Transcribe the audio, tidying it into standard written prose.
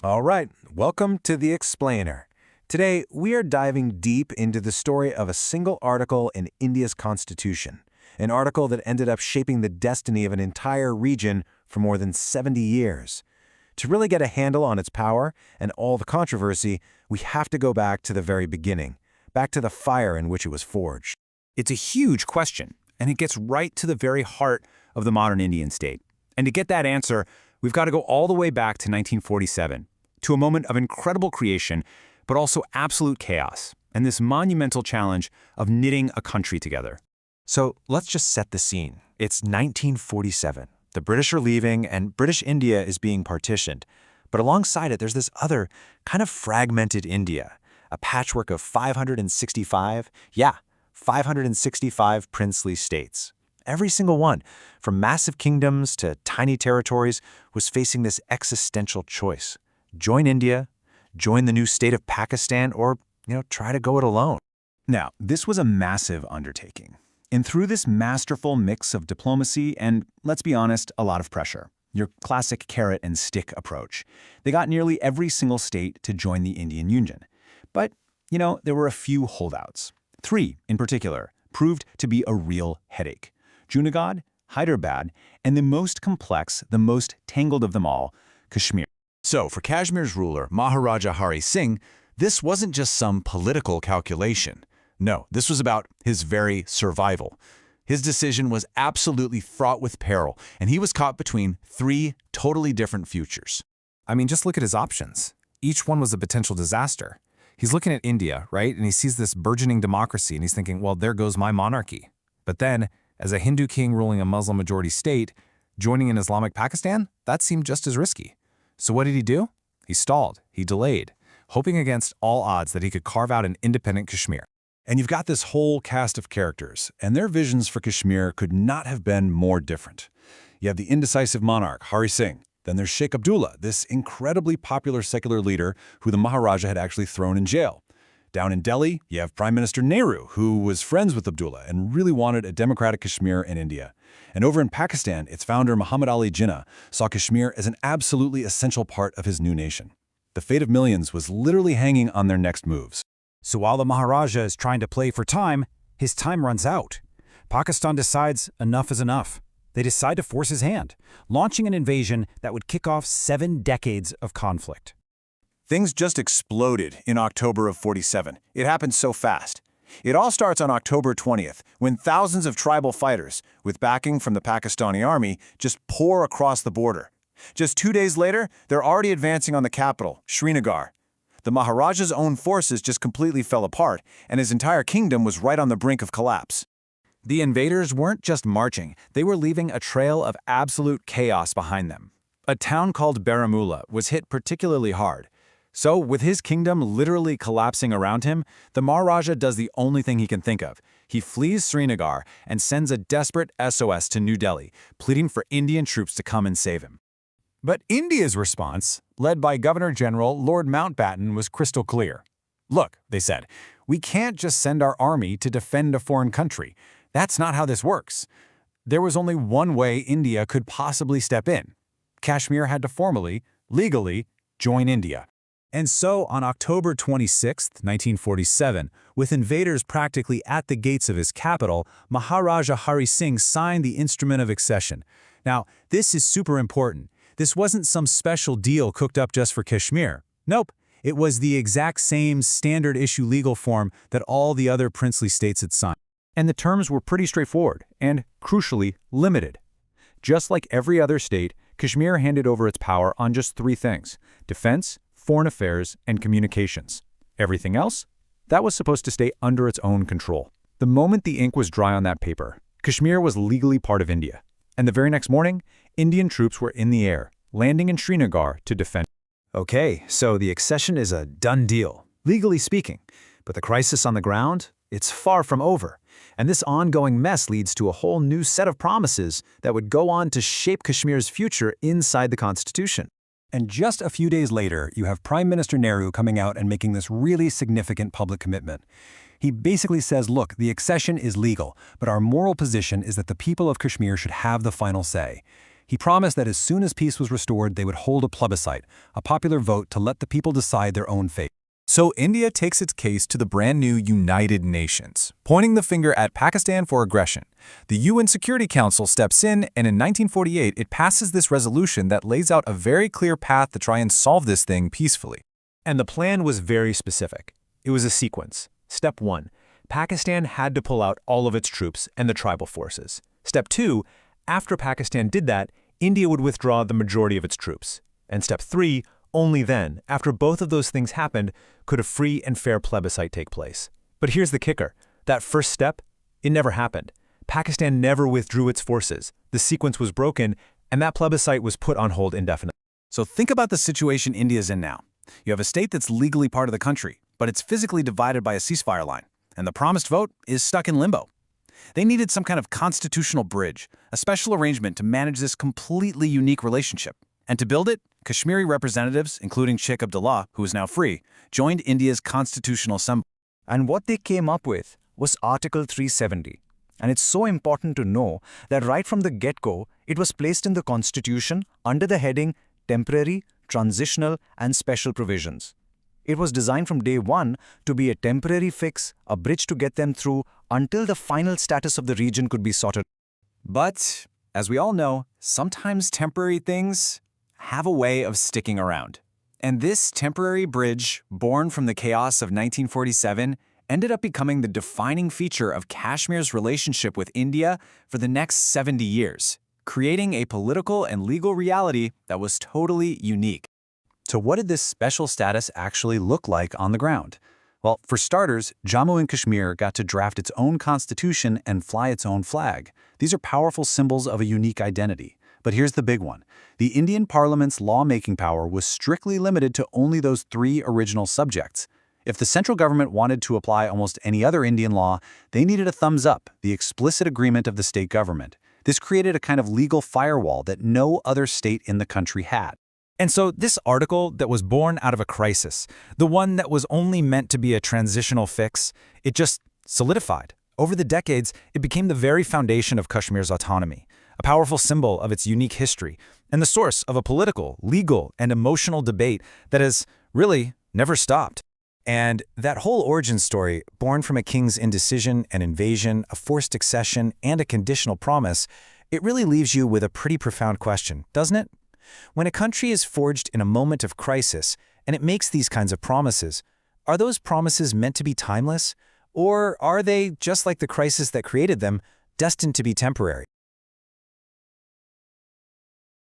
All right, welcome to The Explainer. Today, we are diving deep into the story of a single article in India's constitution, an article that ended up shaping the destiny of an entire region for more than 70 years. To really get a handle on its power and all the controversy, we have to go back to the very beginning, back to the fire in which it was forged. It's a huge question, and it gets right to the very heart of the modern Indian state. And to get that answer, we've got to go all the way back to 1947, to a moment of incredible creation, but also absolute chaos, and this monumental challenge of knitting a country together. So let's just set the scene. It's 1947. The British are leaving, and British India is being partitioned. But alongside it, there's this other kind of fragmented India, a patchwork of 565 princely states. Every single one, from massive kingdoms to tiny territories, was facing this existential choice. Join India, join the new state of Pakistan, or, try to go it alone. Now, this was a massive undertaking. And through this masterful mix of diplomacy and, let's be honest, a lot of pressure, your classic carrot and stick approach, they got nearly every single state to join the Indian Union. But, there were a few holdouts. Three, in particular, proved to be a real headache: Junagadh, Hyderabad, and the most complex, the most tangled of them all, Kashmir. So, for Kashmir's ruler, Maharaja Hari Singh, this wasn't just some political calculation. No, this was about his very survival. His decision was absolutely fraught with peril, and he was caught between three totally different futures. I mean, just look at his options. Each one was a potential disaster. He's looking at India, right? And he sees this burgeoning democracy, and he's thinking, well, there goes my monarchy. But then, as a Hindu king ruling a Muslim-majority state, joining an Islamic Pakistan, that seemed just as risky. So what did he do? He stalled. He delayed, hoping against all odds that he could carve out an independent Kashmir. And you've got this whole cast of characters, and their visions for Kashmir could not have been more different. You have the indecisive monarch, Hari Singh. Then there's Sheikh Abdullah, this incredibly popular secular leader who the Maharaja had actually thrown in jail. Down in Delhi, you have Prime Minister Nehru, who was friends with Abdullah and really wanted a democratic Kashmir in India. And over in Pakistan, its founder, Muhammad Ali Jinnah, saw Kashmir as an absolutely essential part of his new nation. The fate of millions was literally hanging on their next moves. So while the Maharaja is trying to play for time, his time runs out. Pakistan decides enough is enough. They decide to force his hand, launching an invasion that would kick off 7 decades of conflict. Things just exploded in October of 47. It happened so fast. It all starts on October 20th, when thousands of tribal fighters, with backing from the Pakistani army, just pour across the border. Just 2 days later, they're already advancing on the capital, Srinagar. The Maharaja's own forces just completely fell apart, and his entire kingdom was right on the brink of collapse. The invaders weren't just marching, they were leaving a trail of absolute chaos behind them. A town called Baramulla was hit particularly hard. So, with his kingdom literally collapsing around him, the Maharaja does the only thing he can think of. He flees Srinagar and sends a desperate SOS to New Delhi, pleading for Indian troops to come and save him. But India's response, led by Governor General Lord Mountbatten, was crystal clear. Look, they said, we can't just send our army to defend a foreign country. That's not how this works. There was only one way India could possibly step in. Kashmir had to formally, legally, join India. And so, on October 26, 1947, with invaders practically at the gates of his capital, Maharaja Hari Singh signed the Instrument of Accession. Now, this is super important. This wasn't some special deal cooked up just for Kashmir. Nope, it was the exact same standard-issue legal form that all the other princely states had signed. And the terms were pretty straightforward and, crucially, limited. Just like every other state, Kashmir handed over its power on just 3 things: defense, foreign affairs, and communications. Everything else? That was supposed to stay under its own control. The moment the ink was dry on that paper, Kashmir was legally part of India. And the very next morning, Indian troops were in the air, landing in Srinagar to defend. Okay, so the accession is a done deal, legally speaking. But the crisis on the ground? It's far from over. And this ongoing mess leads to a whole new set of promises that would go on to shape Kashmir's future inside the constitution. And just a few days later, you have Prime Minister Nehru coming out and making this really significant public commitment. He basically says, look, the accession is legal, but our moral position is that the people of Kashmir should have the final say. He promised that as soon as peace was restored, they would hold a plebiscite, a popular vote to let the people decide their own fate. So India takes its case to the brand new United Nations, pointing the finger at Pakistan for aggression. The UN Security Council steps in, and in 1948 it passes this resolution that lays out a very clear path to try and solve this thing peacefully. And the plan was very specific. It was a sequence. Step 1. Pakistan had to pull out all of its troops and the tribal forces. Step 2. After Pakistan did that, India would withdraw the majority of its troops. And Step 3. Only then, after both of those things happened, could a free and fair plebiscite take place. But here's the kicker. That first step, it never happened. Pakistan never withdrew its forces. The sequence was broken, and that plebiscite was put on hold indefinitely. So think about the situation India's in now. You have a state that's legally part of the country, but it's physically divided by a ceasefire line, and the promised vote is stuck in limbo. They needed some kind of constitutional bridge, a special arrangement to manage this completely unique relationship. And to build it, Kashmiri representatives, including Sheikh Abdullah, who is now free, joined India's Constitutional Assembly. And what they came up with was Article 370. And it's so important to know that right from the get-go, it was placed in the Constitution under the heading Temporary, Transitional, and Special Provisions. It was designed from day one to be a temporary fix, a bridge to get them through until the final status of the region could be sorted. But, as we all know, sometimes temporary things have a way of sticking around. And this temporary bridge, born from the chaos of 1947, ended up becoming the defining feature of Kashmir's relationship with India for the next 70 years, creating a political and legal reality that was totally unique. So what did this special status actually look like on the ground? Well, for starters, Jammu and Kashmir got to draft its own constitution and fly its own flag. These are powerful symbols of a unique identity. But here's the big one. The Indian Parliament's lawmaking power was strictly limited to only those 3 original subjects. If the central government wanted to apply almost any other Indian law, they needed a thumbs up, the explicit agreement of the state government. This created a kind of legal firewall that no other state in the country had. And so this article that was born out of a crisis, the one that was only meant to be a transitional fix, it just solidified. Over the decades, it became the very foundation of Kashmir's autonomy, a powerful symbol of its unique history, and the source of a political, legal, and emotional debate that has really never stopped. And that whole origin story, born from a king's indecision, an invasion, a forced accession, and a conditional promise, it really leaves you with a pretty profound question, doesn't it? When a country is forged in a moment of crisis, and it makes these kinds of promises, are those promises meant to be timeless? Or are they, just like the crisis that created them, destined to be temporary?